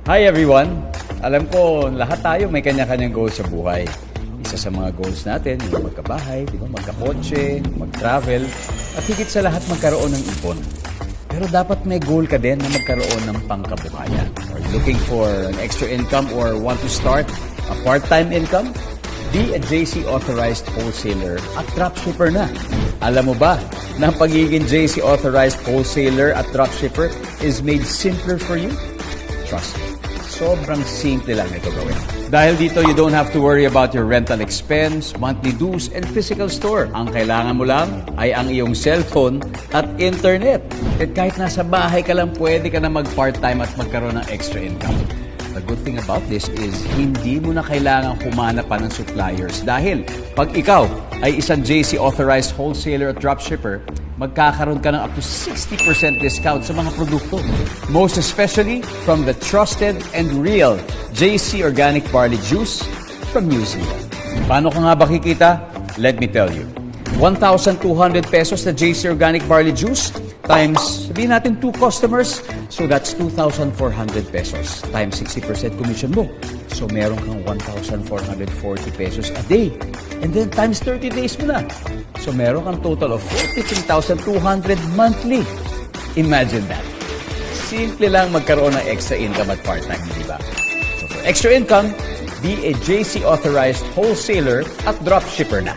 Hi everyone! Alam ko, lahat tayo may kanya-kanyang goals sa buhay. Isa sa mga goals natin, yung magkabahay, di ba? Magkakotse, mag-travel, at higit sa lahat magkaroon ng ipon. Pero dapat may goal ka din na magkaroon ng pangkabuhayan. Or looking for an extra income or want to start a part-time income? Be a JC Authorized Wholesaler at Dropshipper na. Alam mo ba na ang pagiging JC Authorized Wholesaler at Dropshipper is made simpler for you? Trust me. Sobrang simple lang ito gawin. Dahil dito, you don't have to worry about your rental expense, monthly dues, and physical store. Ang kailangan mo lang ay ang iyong cellphone at internet. At kahit nasa bahay ka lang, pwede ka na mag-part-time at magkaroon ng extra income. The good thing about this is hindi mo na kailangan humanap pa ng suppliers dahil pag ikaw ay isang JC Authorized Wholesaler at Dropshipper, magkakaroon ka ng up to 60% discount sa mga produkto. Most especially from the trusted and real JC Organic Barley Juice from New Zealand. Paano ka nga ba kikita? Let me tell you. 1,200 pesos na JC Organic Barley Juice times, sabihin natin 2 customers, so that's 2,400 pesos times 60% commission mo. So meron kang 1,440 pesos a day. And then times 30 days mo na. So meron kang total of 43,200 monthly. Imagine that. Simple lang magkaroon ng extra income at part-time, di ba? So for extra income, be a JC Authorized Wholesaler at Dropshipper na.